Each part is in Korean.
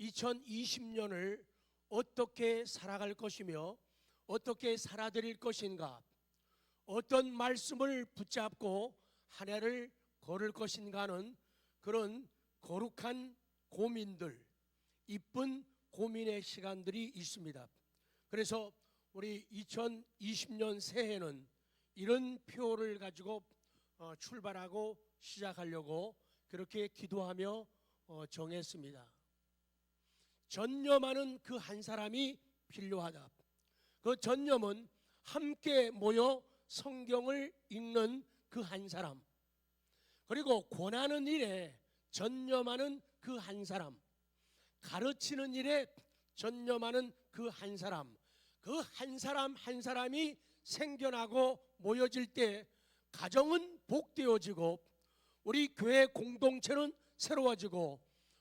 2020년을 어떻게 살아갈 것이며 어떻게 살아드릴 것인가, 어떤 말씀을 붙잡고 한 해를 걸을 것인가 하는 그런 거룩한 고민들, 이쁜 고민의 시간들이 있습니다. 그래서 우리 2020년 새해는 이런 표를 가지고 출발하고 시작하려고 그렇게 기도하며 정했습니다. 전념하는 그 한 사람이 필요하다. 그 전념은 함께 모여 성경을 읽는 그 한 사람, 그리고 권하는 일에 전념하는 그 한 사람, 가르치는 일에 전념하는 그 한 사람, 그 한 사람 한 사람이 생겨나고 모여질 때 가정은 복되어지고 우리 교회 공동체는 새로워지고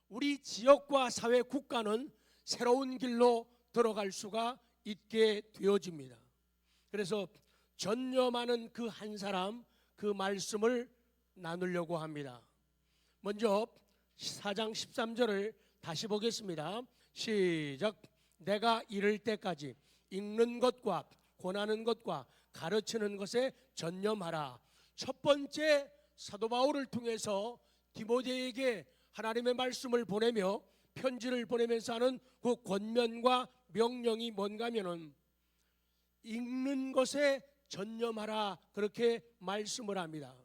우리 지역과 사회 국가는 새로운 길로 들어갈 수가 있게 되어집니다. 그래서 전념하는 그 한 사람, 그 말씀을 나누려고 합니다. 먼저 4장 13절을 다시 보겠습니다. 시작. 내가 이를 때까지 읽는 것과 권하는 것과 가르치는 것에 전념하라. 첫 번째, 사도 바울을 통해서 디모데에게 하나님의 말씀을 보내며 편지를 보내면서 하는 그 권면과 명령이 뭔가 하면은 읽는 것에 전념하라, 그렇게 말씀을 합니다.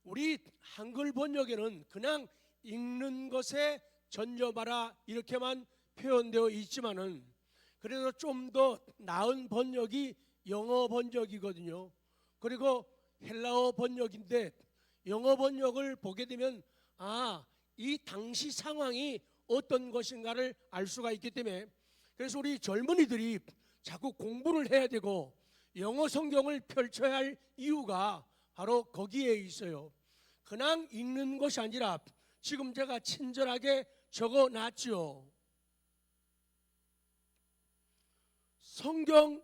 우리 한글 번역에는 그냥 읽는 것에 전념하라 이렇게만 표현되어 있지만은 그래도 좀 더 나은 번역이 영어 번역이거든요. 그리고 헬라어 번역인데 영어 번역을 보게 되면 이 당시 상황이 어떤 것인가를 알 수가 있기 때문에, 그래서 우리 젊은이들이 자꾸 공부를 해야 되고 영어 성경을 펼쳐야 할 이유가 바로 거기에 있어요. 그냥 읽는 것이 아니라 지금 제가 친절하게 적어놨죠. 성경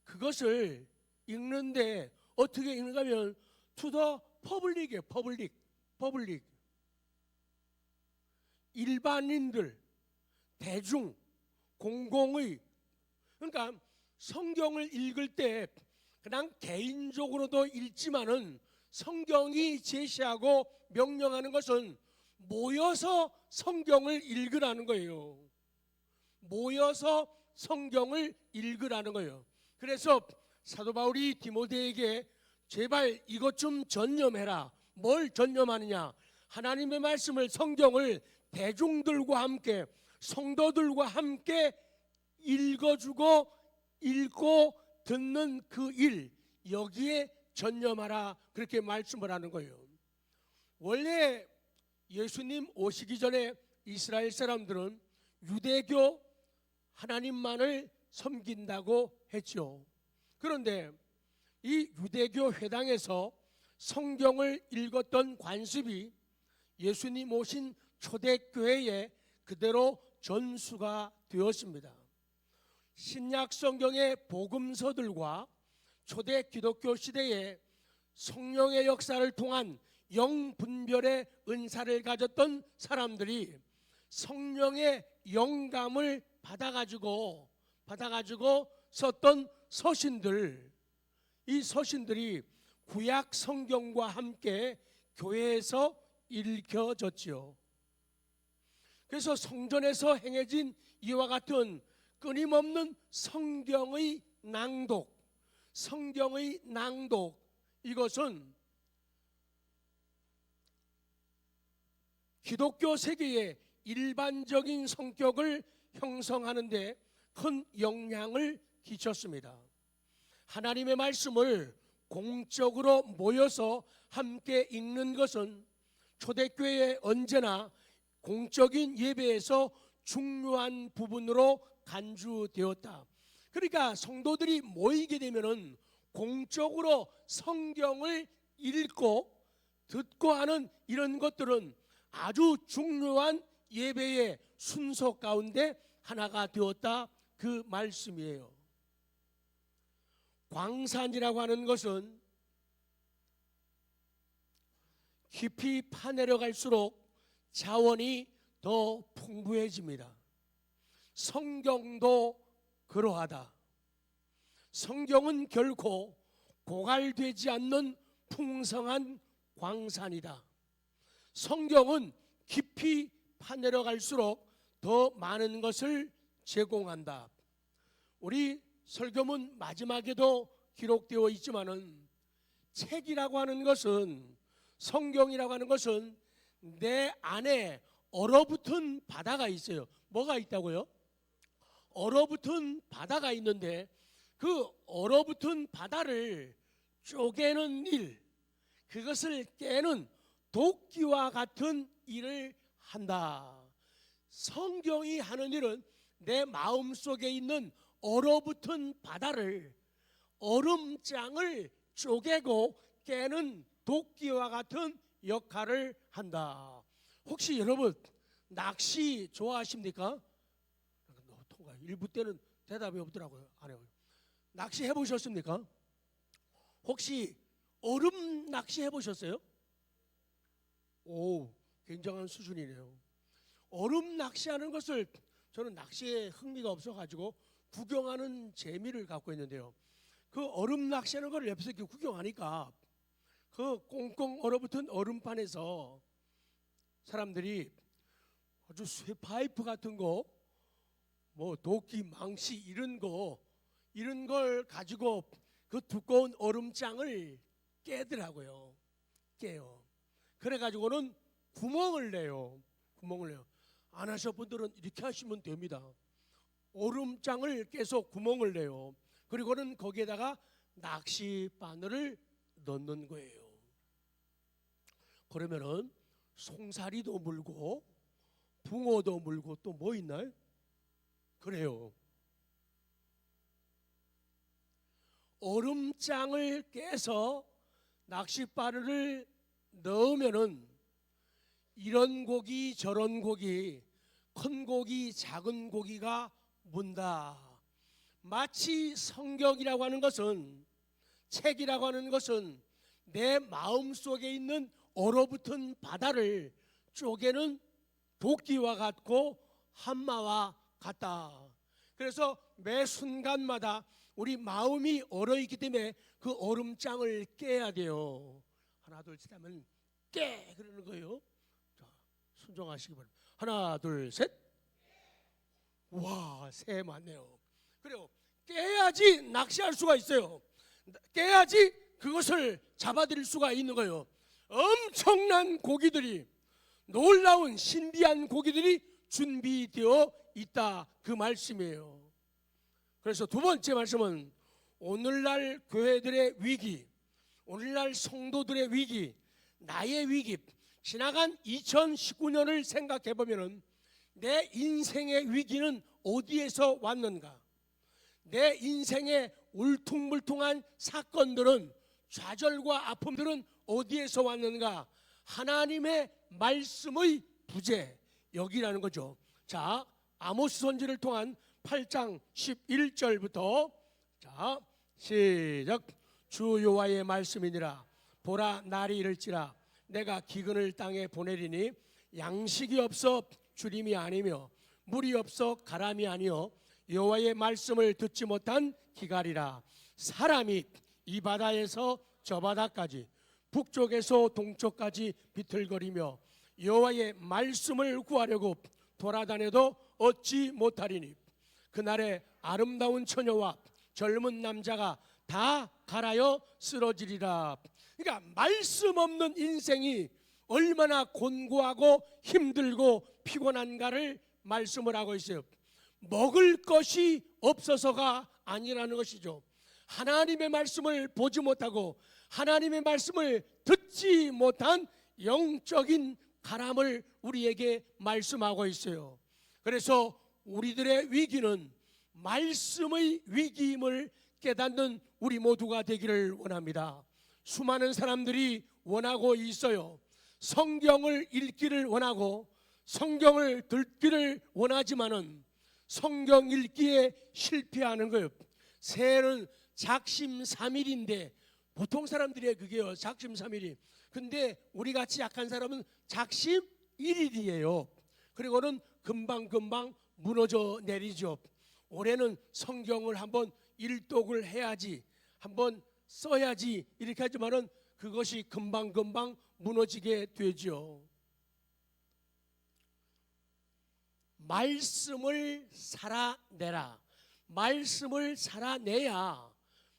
그것을 읽는데 어떻게 읽는가 하면 to the public이에요. public. 일반인들, 대중, 공공의. 그러니까 성경을 읽을 때 그냥 개인적으로도 읽지만은 성경이 제시하고 명령하는 것은 모여서 성경을 읽으라는 거예요. 모여서 성경을 읽으라는 거예요. 그래서 사도 바울이 디모데에게 제발 이것 좀 전념해라. 뭘 전념하느냐? 하나님의 말씀을, 성경을 대중들과 함께, 성도들과 함께 읽어주고 읽고 듣는 그 일, 여기에 전념하라, 그렇게 말씀을 하는 거예요. 원래 예수님 오시기 전에 이스라엘 사람들은 유대교 하나님만을 섬긴다고 했죠. 그런데 이 유대교 회당에서 성경을 읽었던 관습이 예수님 오신 초대교회에 그대로 전수가 되었습니다. 신약 성경의 복음서들과 초대 기독교 시대에 성령의 역사를 통한 영분별의 은사를 가졌던 사람들이 성령의 영감을 받아가지고 썼던 서신들, 이 서신들이 구약 성경과 함께 교회에서 읽혀졌지요. 그래서 성전에서 행해진 이와 같은 끊임없는 성경의 낭독, 이것은 기독교 세계의 일반적인 성격을 형성하는 데 큰 영향을 끼쳤습니다. 하나님의 말씀을 공적으로 모여서 함께 읽는 것은 초대교회에 언제나 공적인 예배에서 중요한 부분으로 간주되었다. 그러니까 성도들이 모이게 되면은 공적으로 성경을 읽고 듣고 하는 이런 것들은 아주 중요한 예배의 순서 가운데 하나가 되었다, 그 말씀이에요. 광산이라고 하는 것은 깊이 파내려 갈수록 자원이 더 풍부해집니다. 성경도 그러하다. 성경은 결코 고갈되지 않는 풍성한 광산이다. 성경은 깊이 파내려갈수록 더 많은 것을 제공한다. 우리 설교문 마지막에도 기록되어 있지만은 책이라고 하는 것은, 성경이라고 하는 것은 내 안에 얼어붙은 바다가 있어요. 뭐가 있다고요? 얼어붙은 바다가 있는데 그 얼어붙은 바다를 쪼개는 일, 그것을 깨는 도끼와 같은 일을 한다. 성경이 하는 일은 내 마음속에 있는 얼어붙은 바다를, 얼음장을 쪼개고 깨는 도끼와 같은 역할을 한다. 혹시 여러분 낚시 좋아하십니까? 통과 1부 때는 대답이 없더라고요. 안 해요. 낚시 해보셨습니까? 혹시 얼음 낚시 해보셨어요? 오, 굉장한 수준이네요. 얼음 낚시하는 것을, 저는 낚시에 흥미가 없어가지고 구경하는 재미를 갖고 있는데요. 그 얼음 낚시하는 걸 옆에서 이렇게 구경하니까 그 꽁꽁 얼어붙은 얼음판에서 사람들이 아주 쇠파이프 같은 거, 뭐 도끼, 망치 이런 걸 가지고 그 두꺼운 얼음장을 깨더라고요. 깨요. 그래가지고는 구멍을 내요. 안 하신 분들은 이렇게 하시면 됩니다. 얼음장을 깨서 구멍을 내요. 그리고는 거기에다가 낚시바늘을 넣는 거예요. 그러면은 송사리도 물고 붕어도 물고 또 뭐 있나요? 그래요. 얼음장을 깨서 낚싯바늘을 넣으면은 이런 고기 저런 고기, 큰 고기 작은 고기가 문다. 마치 성경이라고 하는 것은, 책이라고 하는 것은 내 마음속에 있는 얼어붙은 바다를 쪼개는 도끼와 같고 한마와 같다. 그래서 매 순간마다 우리 마음이 얼어있기 때문에 그 얼음장을 깨야 돼요. 하나 둘 셋 하면 깨 그러는 거예요. 자, 순종하시기 바랍니다. 하나 둘 셋. 와, 새 맞네요. 그래요. 깨야지 낚시할 수가 있어요. 깨야지 그것을 잡아들일 수가 있는 거예요. 엄청난 고기들이, 놀라운 신비한 고기들이 준비되어 있다, 그 말씀이에요. 그래서 두 번째 말씀은 오늘날 교회들의 위기, 오늘날 성도들의 위기, 나의 위기, 지나간 2019년을 생각해 보면은 내 인생의 위기는 어디에서 왔는가? 내 인생의 울퉁불퉁한 사건들은, 좌절과 아픔들은 어디에서 왔는가? 하나님의 말씀의 부재, 여기라는 거죠. 자, 아모스 선지를 통한 8장 11절부터 자, 시작. 주 여호와의 말씀이니라. 보라, 날이 이를지라 내가 기근을 땅에 보내리니 양식이 없어 주림이 아니며 물이 없어 가람이 아니요 여호와의 말씀을 듣지 못한 기갈이라. 사람이 이 바다에서 저 바다까지, 북쪽에서 동쪽까지 비틀거리며 여호와의 말씀을 구하려고 돌아다녀도 얻지 못하리니 그날에 아름다운 처녀와 젊은 남자가 다 갈아여 쓰러지리라. 그러니까 말씀 없는 인생이 얼마나 곤고하고 힘들고 피곤한가를 말씀을 하고 있어요. 먹을 것이 없어서가 아니라는 것이죠. 하나님의 말씀을 보지 못하고 하나님의 말씀을 듣지 못한 영적인 가람을 우리에게 말씀하고 있어요. 그래서 우리들의 위기는 말씀의 위기임을 깨닫는 우리 모두가 되기를 원합니다. 수많은 사람들이 원하고 있어요. 성경을 읽기를 원하고 성경을 듣기를 원하지만은 성경 읽기에 실패하는 거예요. 새해는 작심삼일인데 보통 사람들이 그게요, 작심삼일이. 근데 우리 같이 약한 사람은 작심일일이에요. 그리고는 금방금방 무너져 내리죠. 올해는 성경을 한번 일독을 해야지, 한번 써야지 이렇게 하지만은 그것이 금방금방 무너지게 되죠. 말씀을 살아내라. 말씀을 살아내야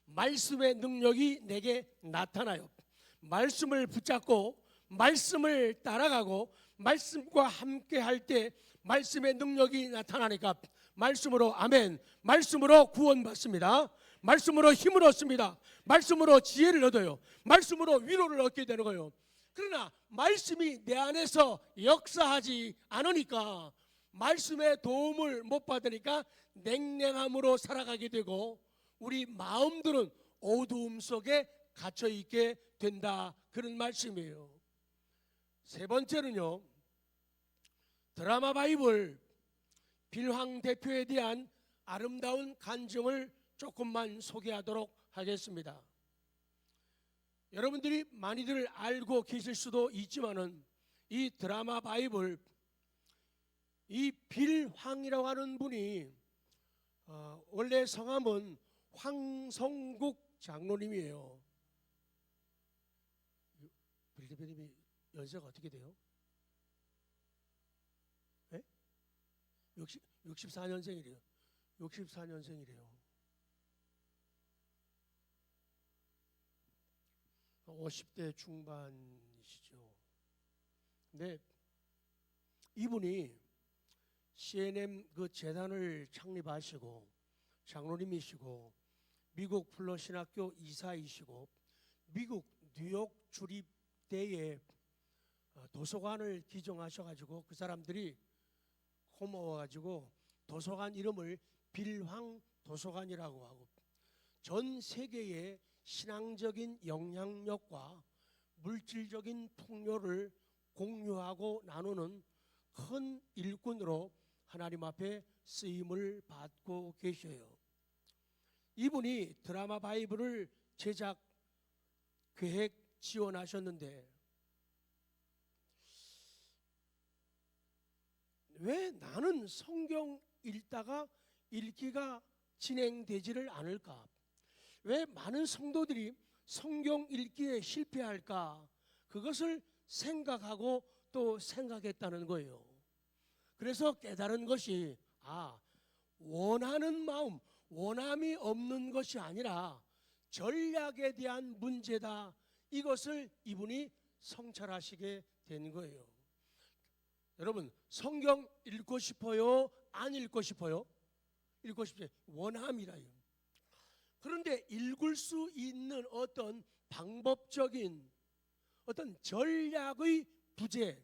말씀의 능력이 내게 나타나요. 말씀을 붙잡고 말씀을 따라가고 말씀과 함께 할 때 말씀의 능력이 나타나니까 말씀으로 아멘, 말씀으로 구원받습니다. 말씀으로 힘을 얻습니다. 말씀으로 지혜를 얻어요. 말씀으로 위로를 얻게 되는 거예요. 그러나 말씀이 내 안에서 역사하지 않으니까, 말씀의 도움을 못 받으니까 냉랭함으로 살아가게 되고 우리 마음들은 어두움 속에 갇혀있게 된다, 그런 말씀이에요. 세 번째는요, 드라마 바이블 빌황 대표에 대한 아름다운 간증을 조금만 소개하도록 하겠습니다. 여러분들이 많이들 알고 계실 수도 있지만은 이 드라마 바이블, 이 빌황이라고 하는 분이 원래 성함은 황성국 장로님이에요. 빌 대표님이 연세가 어떻게 돼요? 네? 64년생이래요. 64년생이래요. 50대 중반이시죠. 근데 이분이 CNM 그 재단을 창립하시고 장로님이시고 미국 플러 신학교 이사이시고 미국 뉴욕 주립대에 도서관을 기증하셔가지고 그 사람들이 고마워가지고 도서관 이름을 빌황 도서관이라고 하고 전 세계의 신앙적인 영향력과 물질적인 풍요를 공유하고 나누는 큰 일꾼으로 하나님 앞에 쓰임을 받고 계셔요. 이분이 드라마 바이블을 제작 계획 지원하셨는데 왜 나는 성경 읽다가 읽기가 진행되지를 않을까? 왜 많은 성도들이 성경 읽기에 실패할까? 그것을 생각하고 또 생각했다는 거예요. 그래서 깨달은 것이 원하는 마음, 원함이 없는 것이 아니라 전략에 대한 문제다. 이것을 이분이 성찰하시게 된 거예요. 여러분, 성경 읽고 싶어요? 안 읽고 싶어요? 읽고 싶어요. 원함이라요. 그런데 읽을 수 있는 어떤 방법적인 어떤 전략의 부재,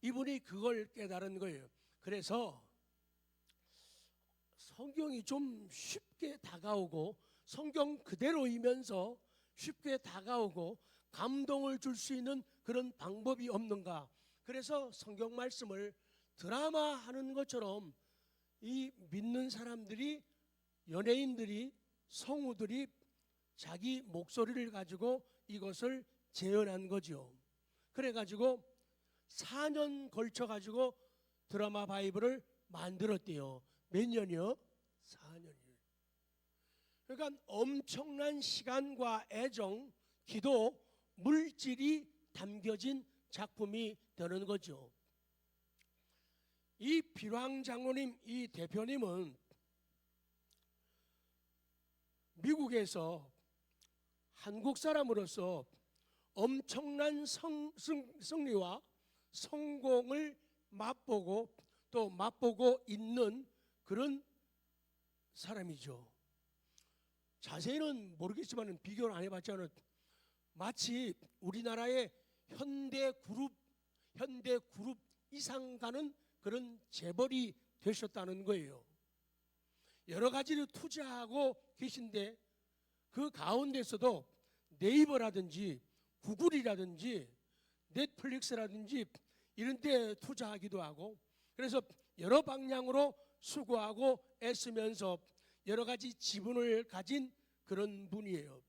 이분이 그걸 깨달은 거예요. 그래서 성경이 좀 쉽게 다가오고 성경 그대로이면서 쉽게 다가오고 감동을 줄 수 있는 그런 방법이 없는가? 그래서 성경 말씀을 드라마 하는 것처럼 이 믿는 사람들이, 연예인들이, 성우들이 자기 목소리를 가지고 이것을 재현한 거죠. 그래가지고 4년 걸쳐가지고 드라마 바이블을 만들었대요. 몇 년이요? 4년이요. 그러니까 엄청난 시간과 애정, 기도, 물질이 담겨진 작품이 되는 거죠. 이 빌황 장로님, 이 대표님은 미국에서 한국 사람으로서 엄청난 승리와 성공을 맛보고 또 맛보고 있는 그런 사람이죠. 자세히는 모르겠지만 비교를 안 해봤지만 마치 우리나라의 현대그룹 이상 가는 그런 재벌이 되셨다는 거예요. 여러 가지를 투자하고 계신데 그 가운데서도 네이버라든지 구글이라든지 넷플릭스라든지 이런 데 투자하기도 하고, 그래서 여러 방향으로 수고하고 애쓰면서 여러 가지 지분을 가진 그런 분이에요.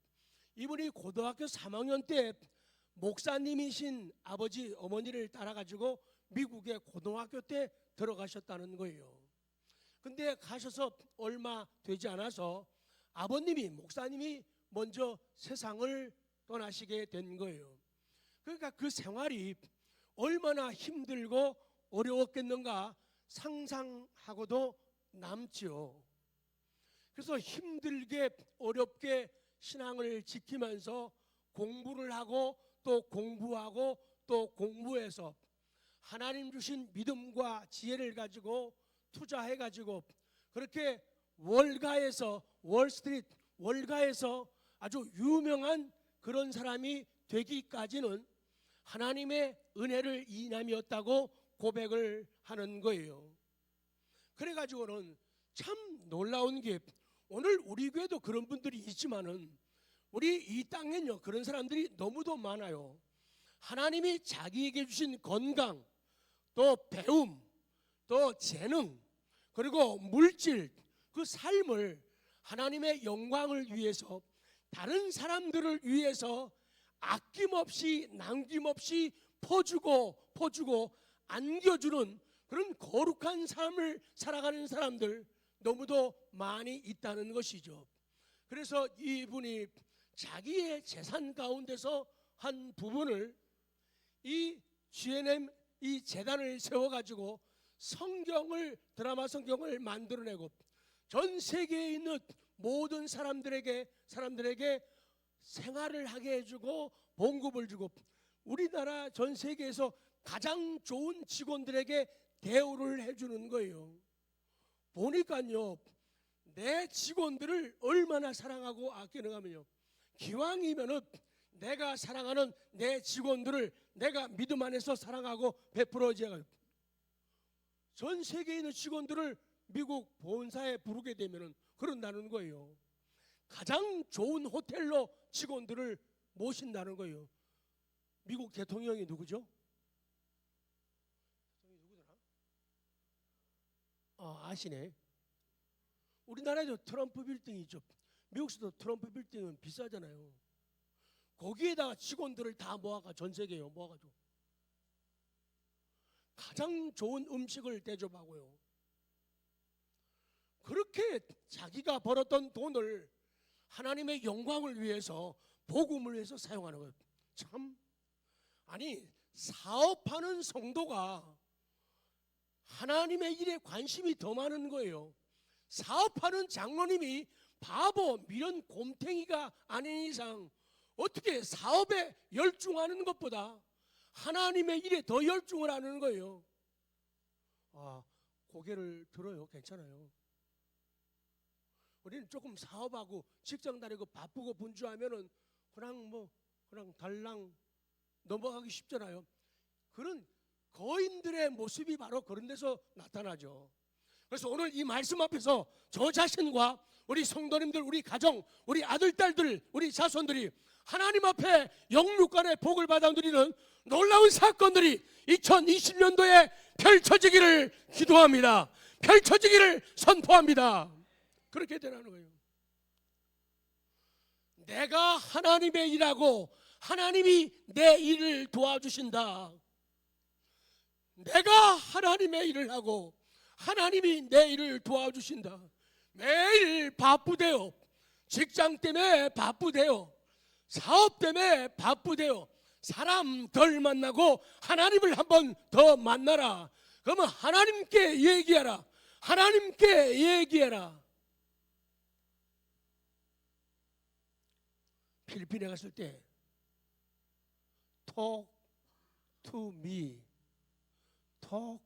이분이 고등학교 3학년 때 목사님이신 아버지 어머니를 따라가지고 미국의 고등학교 때 들어가셨다는 거예요. 근데 가셔서 얼마 되지 않아서 아버님이, 목사님이 먼저 세상을 떠나시게 된 거예요. 그러니까 그 생활이 얼마나 힘들고 어려웠겠는가 상상하고도 남지요. 그래서 힘들게 어렵게 신앙을 지키면서 공부를 하고 또 공부하고 또 공부해서 하나님 주신 믿음과 지혜를 가지고 투자해 가지고 그렇게 월가에서, 월스트리트 월가에서 아주 유명한 그런 사람이 되기까지는 하나님의 은혜를 인함이었다고 고백을 하는 거예요. 그래가지고는 참 놀라운 게 오늘 우리 교회도 그런 분들이 있지만은 우리 이 땅엔요 그런 사람들이 너무도 많아요. 하나님이 자기에게 주신 건강, 또 배움, 또 재능, 그리고 물질, 그 삶을 하나님의 영광을 위해서, 다른 사람들을 위해서 아낌없이 남김없이 퍼주고 안겨주는 그런 거룩한 삶을 살아가는 사람들 너무도 많이 있다는 것이죠. 그래서 이분이 자기의 재산 가운데서 한 부분을 이 GNM 이 재단을 세워가지고 성경을, 드라마 성경을 만들어내고 전 세계에 있는 모든 사람들에게 생활을 하게 해주고 봉급을 주고 우리나라 전 세계에서 가장 좋은 직원들에게 대우를 해주는 거예요. 보니까요 내 직원들을 얼마나 사랑하고 아끼는가 하면요, 기왕이면은 내가 사랑하는 내 직원들을 내가 믿음 안에서 사랑하고 베풀어줘야, 전 세계에 있는 직원들을 미국 본사에 부르게 되면은 그런다는 거예요. 가장 좋은 호텔로 직원들을 모신다는 거예요. 미국 대통령이 누구죠? 아시네. 우리나라에도 트럼프 빌딩이 있죠. 미국에서도 트럼프 빌딩은 비싸잖아요. 거기에다가 직원들을 다 모아가 전 세계에 모아가지고 가장 좋은 음식을 대접하고요. 그렇게 자기가 벌었던 돈을 하나님의 영광을 위해서, 복음을 위해서 사용하는 거예요. 참, 아니 사업하는 성도가 하나님의 일에 관심이 더 많은 거예요. 사업하는 장로님이 바보, 미련, 곰탱이가 아닌 이상 어떻게 사업에 열중하는 것보다 하나님의 일에 더 열중을 하는 거예요. 고개를 들어요. 괜찮아요. 우리는 조금 사업하고 직장 다니고 바쁘고 분주하면은 그냥 달랑 넘어가기 쉽잖아요. 그런 거인들의 모습이 바로 그런 데서 나타나죠. 그래서 오늘 이 말씀 앞에서 저 자신과 우리 성도님들, 우리 가정, 우리 아들, 딸들, 우리 자손들이 하나님 앞에 영육간의 복을 받아 누리는 놀라운 사건들이 2020년도에 펼쳐지기를 기도합니다. 펼쳐지기를 선포합니다. 그렇게 되라는 거예요. 내가 하나님의 일하고 하나님이 내 일을 도와주신다. 내가 하나님의 일을 하고 하나님이 내 일을 도와주신다. 매일 바쁘대요. 직장 때문에 바쁘대요. 사업 때문에 바쁘대요. 사람 덜 만나고 하나님을 한번 더 만나라. 그러면 하나님께 얘기하라. 하나님께 얘기해라. 필리핀에 갔을 때 Talk to me, talk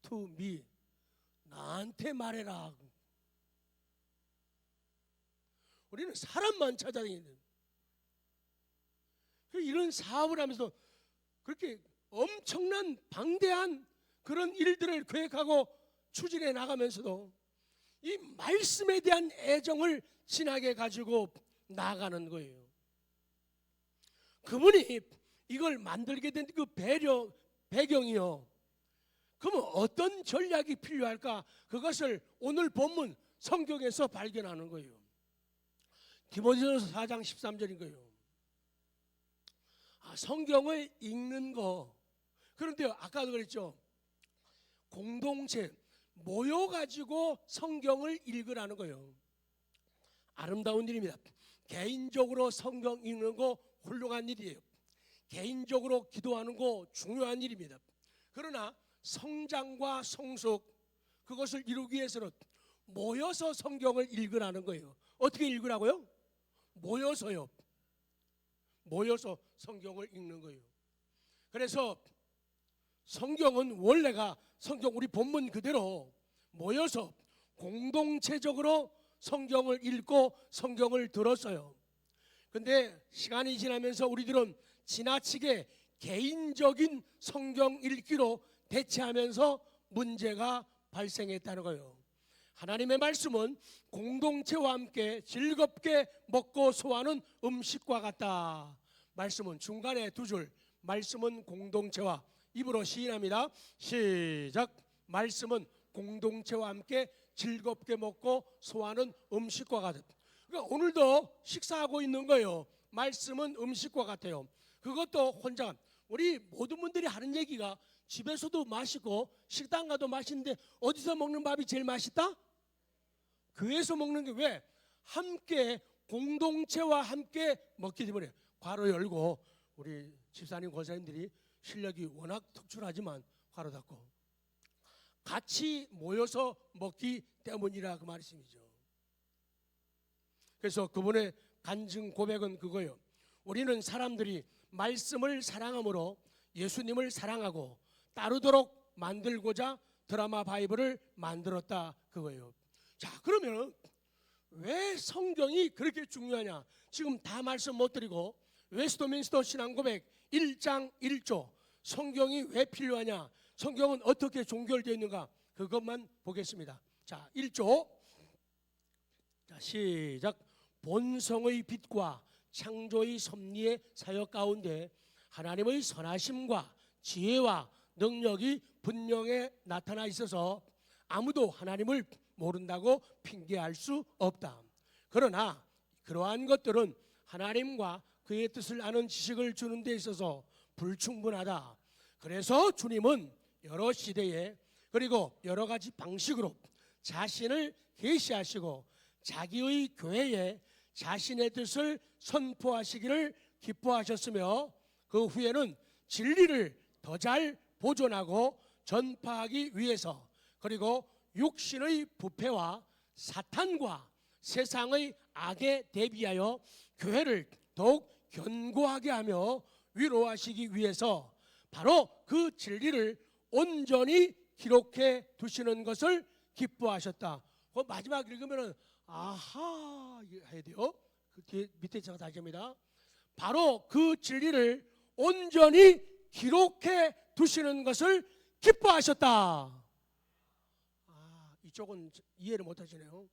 to me. 나한테 말해라. 우리는 사람만 찾아다니는, 이런 사업을 하면서 그렇게 엄청난 방대한 그런 일들을 계획하고 추진해 나가면서도 이 말씀에 대한 애정을 진하게 가지고 나아가는 거예요. 그분이 이걸 만들게 된 그 배경이요, 그러면 어떤 전략이 필요할까? 그것을 오늘 본문 성경에서 발견하는 거예요. 디모데전서 4장 13절인 거예요. 성경을 읽는 거. 그런데 아까도 그랬죠. 공동체 모여가지고 성경을 읽으라는 거예요. 아름다운 일입니다. 개인적으로 성경 읽는 거 훌륭한 일이에요. 개인적으로 기도하는 거 중요한 일입니다. 그러나 성장과 성숙, 그것을 이루기 위해서는 모여서 성경을 읽으라는 거예요. 어떻게 읽으라고요? 모여서요. 모여서 성경을 읽는 거예요. 그래서 성경은 원래가 성경 우리 본문 그대로 모여서 공동체적으로 성경을 읽고 성경을 들었어요. 근데 시간이 지나면서 우리들은 지나치게 개인적인 성경 읽기로 대체하면서 문제가 발생했다는 거예요. 하나님의 말씀은 공동체와 함께 즐겁게 먹고 소화하는 음식과 같다. 말씀은 중간에 두 줄, 말씀은 공동체와, 입으로 시인합니다. 시작. 말씀은 공동체와 함께 즐겁게 먹고 소화하는 음식과 같다. 그러니까 오늘도 식사하고 있는 거예요. 말씀은 음식과 같아요. 그것도 혼자. 우리 모든 분들이 하는 얘기가 집에서도 맛있고 식당 가도 맛있는데 어디서 먹는 밥이 제일 맛있다? 교회에서 먹는 게 왜? 함께 공동체와 함께 먹기 때문에. 괄호 열고, 우리 집사님 권사님들이 실력이 워낙 특출하지만 괄호 닫고, 같이 모여서 먹기 때문이라 그 말씀이죠. 그래서 그분의 간증 고백은 그거예요. 우리는 사람들이 말씀을 사랑함으로 예수님을 사랑하고 따르도록 만들고자 드라마 바이블을 만들었다, 그거예요. 자, 그러면 왜 성경이 그렇게 중요하냐? 지금 다 말씀 못 드리고 웨스트민스터 신앙고백 1장 1조 성경이 왜 필요하냐? 성경은 어떻게 종결되어 있는가? 그것만 보겠습니다. 자, 1조. 자, 시작. 본성의 빛과 창조의 섭리의 사역 가운데 하나님의 선하심과 지혜와 능력이 분명히 나타나 있어서 아무도 하나님을 모른다고 핑계할 수 없다. 그러나 그러한 것들은 하나님과 그의 뜻을 아는 지식을 주는 데 있어서 불충분하다. 그래서 주님은 여러 시대에 그리고 여러 가지 방식으로 자신을 계시하시고 자기의 교회에 자신의 뜻을 선포하시기를 기뻐하셨으며 그 후에는 진리를 더 잘 보존하고 전파하기 위해서 그리고 육신의 부패와 사탄과 세상의 악에 대비하여 교회를 더욱 견고하게 하며 위로하시기 위해서 바로 그 진리를 온전히 기록해 두시는 것을 기뻐하셨다. 그 마지막 읽으면은 아하 해야 돼요. 그 뒤에 밑에 제가 다시 합니다. 바로 그 진리를 온전히 기록해 두시는 것을 기뻐하셨다. 이쪽은 이해를 못하시네요.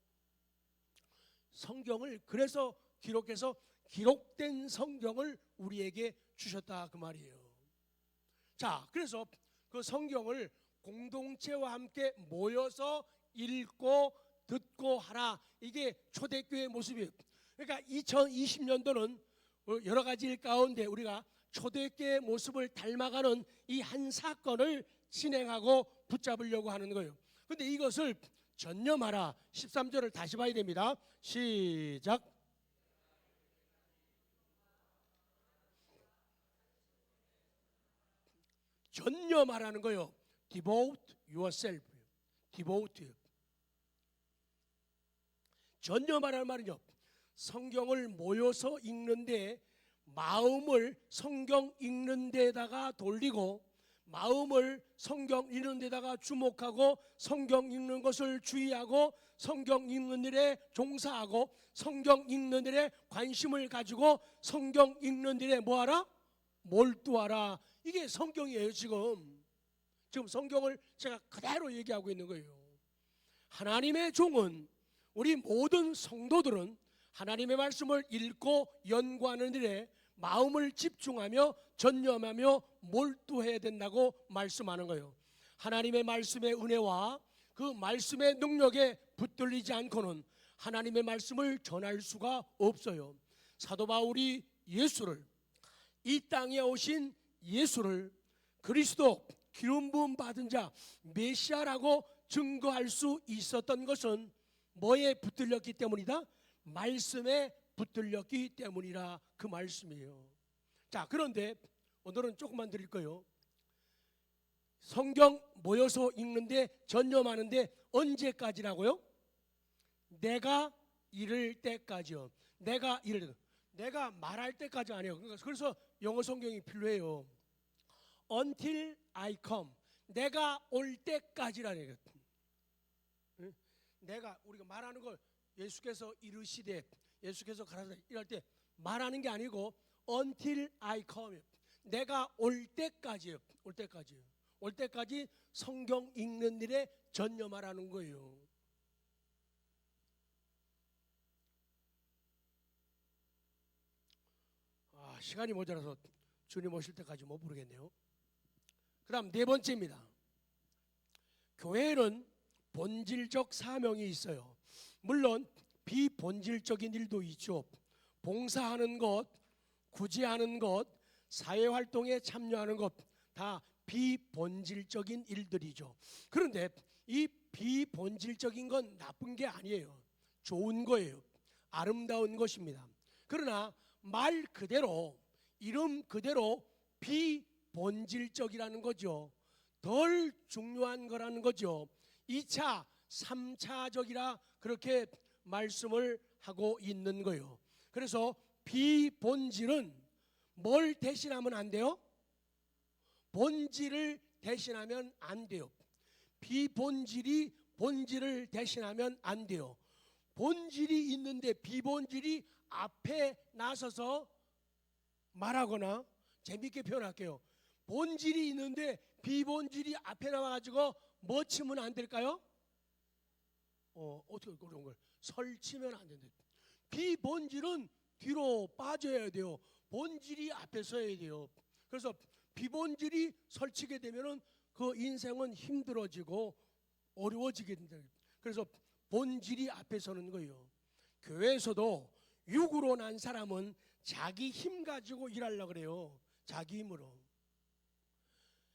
성경을 그래서 기록해서 기록된 성경을 우리에게 주셨다, 그 말이에요. 자, 그래서 그 성경을 공동체와 함께 모여서 읽고 듣고 하라. 이게 초대교회의 모습이에요. 그러니까 2020년도는 여러 가지 일 가운데 우리가 초대교회의 모습을 닮아가는 이 한 사건을 진행하고 붙잡으려고 하는 거예요. 근데 이것을 전념하라. 13절을 다시 봐야 됩니다. 시작. 전념하라는 거예요. Devote yourself. Devote. 전념하라는 말은요, 성경을 모여서 읽는데 마음을 성경 읽는 데다가 돌리고 마음을 성경 읽는 데다가 주목하고 성경 읽는 것을 주의하고 성경 읽는 일에 종사하고 성경 읽는 일에 관심을 가지고 성경 읽는 일에 뭐하라? 몰두하라. 이게 성경이에요. 지금 성경을 제가 그대로 얘기하고 있는 거예요. 하나님의 종은, 우리 모든 성도들은 하나님의 말씀을 읽고 연구하는 일에 마음을 집중하며 전념하며 몰두해야 된다고 말씀하는 거예요. 하나님의 말씀의 은혜와 그 말씀의 능력에 붙들리지 않고는 하나님의 말씀을 전할 수가 없어요. 사도 바울이 예수를, 이 땅에 오신 예수를 그리스도 기름 부음 받은 자 메시아라고 증거할 수 있었던 것은 뭐에 붙들렸기 때문이다? 말씀에 붙들렸기 때문이라 그 말씀이에요. 자, 그런데 오늘은 조금만 드릴 거예요. 성경 모여서 읽는데 전념하는데 언제까지라고요? 내가 이를 때까지요. 내가 말할 때까지 아니에요. 그래서 영어 성경이 필요해요. Until I come. 내가 올 때까지라는 거예요. 내가 우리가 말하는 걸 예수께서 이르시되 예수께서 가라사대 이럴 때 말하는 게 아니고 until I come. 내가 올 때까지요. 올 때까지요. 올 때까지 성경 읽는 일에 전념하라는 거예요. 시간이 모자라서 주님 오실 때까지 못 부르겠네요. 그 다음 네 번째입니다. 교회는 본질적 사명이 있어요. 물론 비본질적인 일도 있죠. 봉사하는 것, 구제하는 것, 사회활동에 참여하는 것 다 비본질적인 일들이죠. 그런데 이 비본질적인 건 나쁜 게 아니에요. 좋은 거예요. 아름다운 것입니다. 그러나 말 그대로 이름 그대로 비본질적이라는 거죠. 덜 중요한 거라는 거죠. 2차, 3차적이라 그렇게 말씀을 하고 있는 거예요. 그래서 비본질은 뭘 대신하면 안 돼요? 본질을 대신하면 안 돼요. 비본질이 본질을 대신하면 안 돼요. 본질이 있는데 비본질이 앞에 나서서 말하거나, 재밌게 표현할게요. 본질이 있는데 비본질이 앞에 나와가지고 뭐 치면 안 될까요? 어떻게 그런 걸 설치면 안 된다. 비본질은 뒤로 빠져야 돼요. 본질이 앞에 서야 돼요. 그래서 비본질이 설치게 되면은 그 인생은 힘들어지고 어려워지게 된다. 그래서 본질이 앞에 서는 거예요. 교회에서도 육으로 난 사람은 자기 힘 가지고 일하려고 그래요. 자기 힘으로.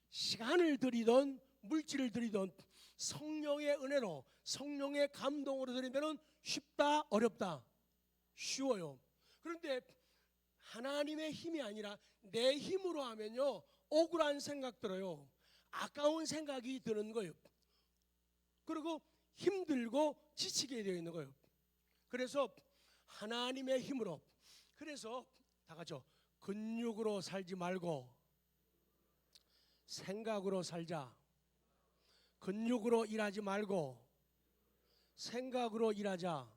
시간을 들이던 물질을 들이던 성령의 은혜로 성령의 감동으로 들이면 쉽다 어렵다? 쉬워요. 그런데 하나님의 힘이 아니라 내 힘으로 하면요 억울한 생각 들어요. 아까운 생각이 드는 거예요. 그리고 힘들고 지치게 되어 있는 거예요. 그래서 하나님의 힘으로, 그래서 다 같이요, 근육으로 살지 말고 생각으로 살자. 근육으로 일하지 말고 생각으로 일하자.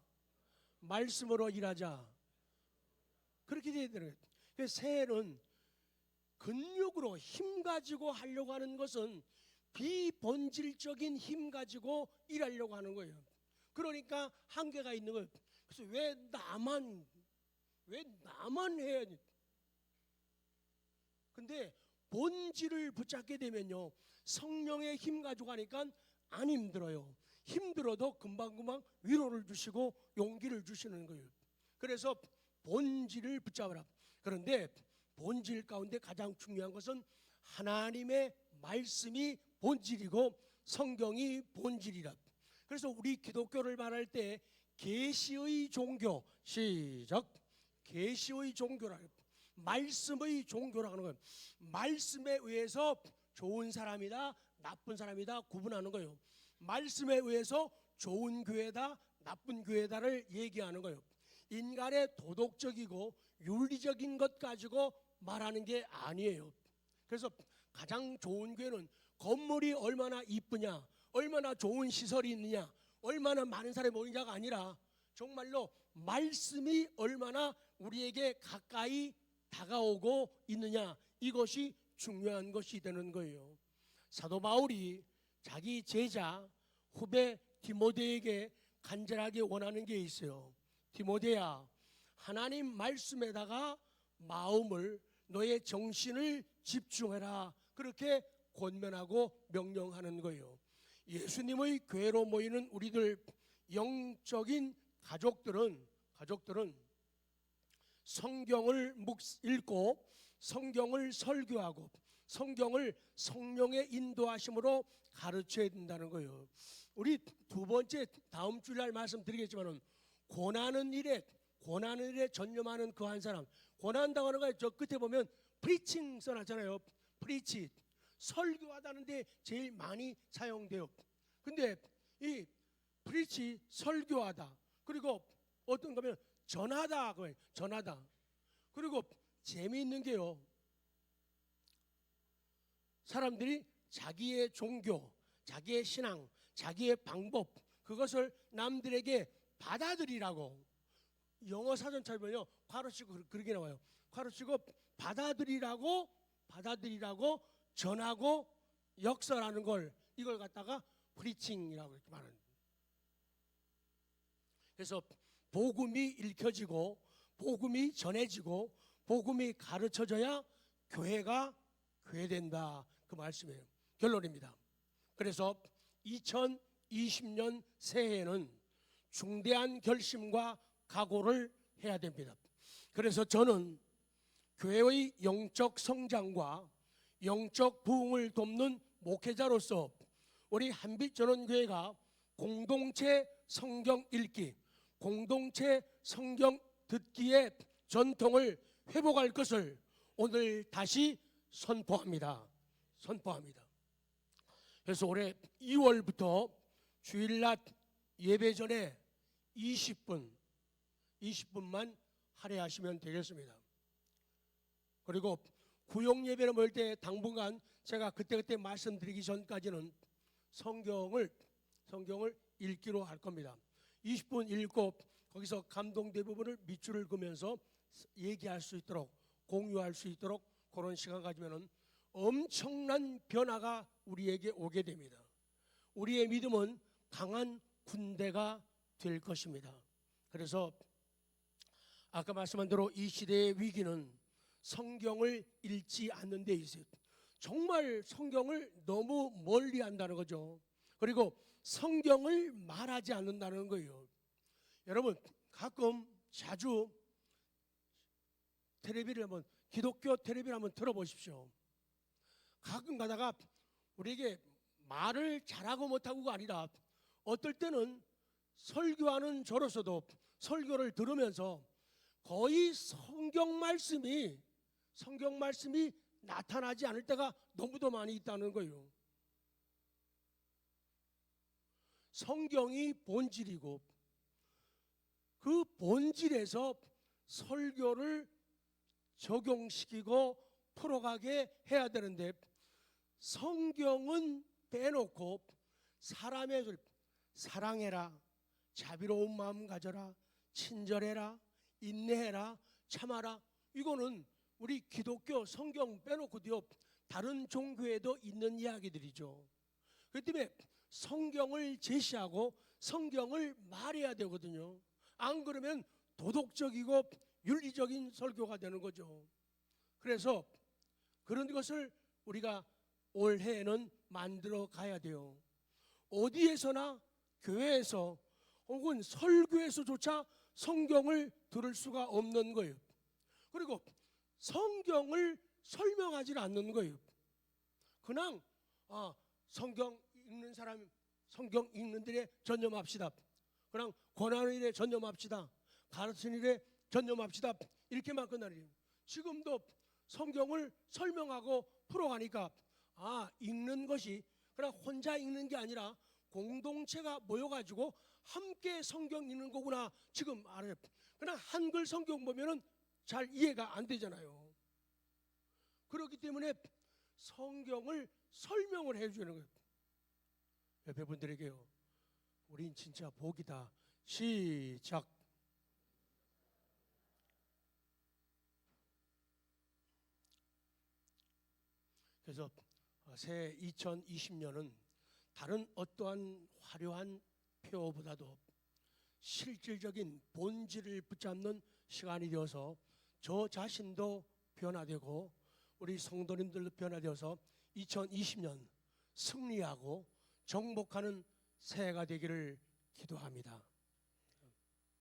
말씀으로 일하자. 그렇게 되어야 되는 거예요. 그래서 새해는 근육으로 힘 가지고 하려고 하는 것은 비본질적인 힘 가지고 일하려고 하는 거예요. 그러니까 한계가 있는 거예요. 그래서 왜 나만 해야 돼? 근데 본질을 붙잡게 되면요 성령의 힘 가지고 하니까 안 힘들어요. 힘들어도 금방금방 위로를 주시고 용기를 주시는 거예요. 그래서 본질을 붙잡아라. 그런데 본질 가운데 가장 중요한 것은 하나님의 말씀이 본질이고 성경이 본질이라. 그래서 우리 기독교를 말할 때 계시의 종교, 시작, 계시의 종교라, 말씀의 종교라고 하는 거예요. 말씀에 의해서 좋은 사람이다 나쁜 사람이다 구분하는 거예요. 말씀에 의해서 좋은 교회다 나쁜 교회다를 얘기하는 거예요. 인간의 도덕적이고 윤리적인 것 가지고 말하는 게 아니에요. 그래서 가장 좋은 교회는 건물이 얼마나 이쁘냐, 얼마나 좋은 시설이 있느냐, 얼마나 많은 사람이 모이냐가 아니라 정말로 말씀이 얼마나 우리에게 가까이 다가오고 있느냐, 이것이 중요한 것이 되는 거예요. 사도 바울이 자기 제자 후배 디모데에게 간절하게 원하는 게 있어요. 디모데야, 하나님 말씀에다가 마음을, 너의 정신을 집중해라. 그렇게 권면하고 명령하는 거예요. 예수님의 교회로 모이는 우리들 영적인 가족들은 성경을 읽고 성경을 설교하고 성경을 성령의 인도하심으로 가르쳐야 된다는 거예요. 우리 두 번째 다음 주일날 말씀드리겠지만은 고난의 일에 전념하는 그 한 사람. 고난당하는 거에 저 끝에 보면 프리칭 써놨잖아요. 프리치, 설교하다는데 제일 많이 사용돼요. 근데 이 프리치, 설교하다, 그리고 어떤 거면 전하다, 전하다. 그리고 재미있는 게요, 사람들이 자기의 종교, 자기의 신앙, 자기의 방법, 그것을 남들에게 받아들이라고, 영어 사전 찾으면요 괄호치고 그렇게 나와요. 괄호치고 받아들이라고 전하고 역설하는 걸, 이걸 갖다가 프리칭이라고 이렇게 말하는 거예요. 그래서 복음이 읽혀지고 복음이 전해지고 복음이 가르쳐져야 교회가 교회된다, 그 말씀이에요. 결론입니다. 그래서 2020년 새해에는 중대한 결심과 각오를 해야 됩니다. 그래서 저는 교회의 영적 성장과 영적 부흥을 돕는 목회자로서 우리 한빛전원교회가 공동체 성경 읽기, 공동체 성경 듣기의 전통을 회복할 것을 오늘 다시 선포합니다. 그래서 올해 2월부터 주일낮 예배 전에 20분만 할애하시면 되겠습니다. 그리고 구역 예배를 모일 때 당분간 제가 그때 말씀드리기 전까지는 성경을 읽기로 할 겁니다. 20분 읽고 거기서 감동된 부분을 밑줄을 그으면서 얘기할 수 있도록, 공유할 수 있도록 그런 시간 가지면은 엄청난 변화가 우리에게 오게 됩니다. 우리의 믿음은 강한 군대가 될 것입니다. 그래서 아까 말씀한 대로 이 시대의 위기는 성경을 읽지 않는 데 있어요. 정말 성경을 너무 멀리 한다는 거죠. 그리고 성경을 말하지 않는다는 거예요. 여러분 가끔 자주 텔레비를 한번, 기독교 텔레비를 한번 들어보십시오. 가끔 가다가 우리에게 말을 잘하고 못하고가 아니라 어떨 때는 설교하는 저로서도 설교를 들으면서 거의 성경 말씀이 나타나지 않을 때가 너무도 많이 있다는 거예요. 성경이 본질이고 그 본질에서 설교를 적용시키고 풀어가게 해야 되는데 성경은 빼놓고 사람의 사랑해라, 자비로운 마음 가져라, 친절해라, 인내해라, 참아라, 이거는 우리 기독교 성경 빼놓고도요 다른 종교에도 있는 이야기들이죠. 그렇기 때문에 성경을 제시하고 성경을 말해야 되거든요. 안 그러면 도덕적이고 윤리적인 설교가 되는 거죠. 그래서 그런 것을 우리가 올해에는 만들어 가야 돼요. 어디에서나 교회에서 혹은 설교에서조차 성경을 들을 수가 없는 거예요. 그리고 성경을 설명하지 않는 거예요. 그냥 성경 읽는 사람, 성경 읽는 일에 전념합시다. 그냥 권하는 일에 전념합시다. 가르치는 일에 전념합시다. 이렇게만 끝나요. 지금도 성경을 설명하고 풀어가니까 읽는 것이 그냥 혼자 읽는 게 아니라 공동체가 모여가지고 함께 성경 읽는 거구나 지금 알아요. 그냥 한글 성경 보면은 잘 이해가 안 되잖아요. 그렇기 때문에 성경을 설명을 해주는 거예요. 옆에 분들에게요, 우린 진짜 복이다. 시작. 그래서 새해 2020년은 다른 어떠한 화려한 표보다도 실질적인 본질을 붙잡는 시간이 되어서 저 자신도 변화되고 우리 성도님들도 변화되어서 2020년 승리하고 정복하는 새해가 되기를 기도합니다.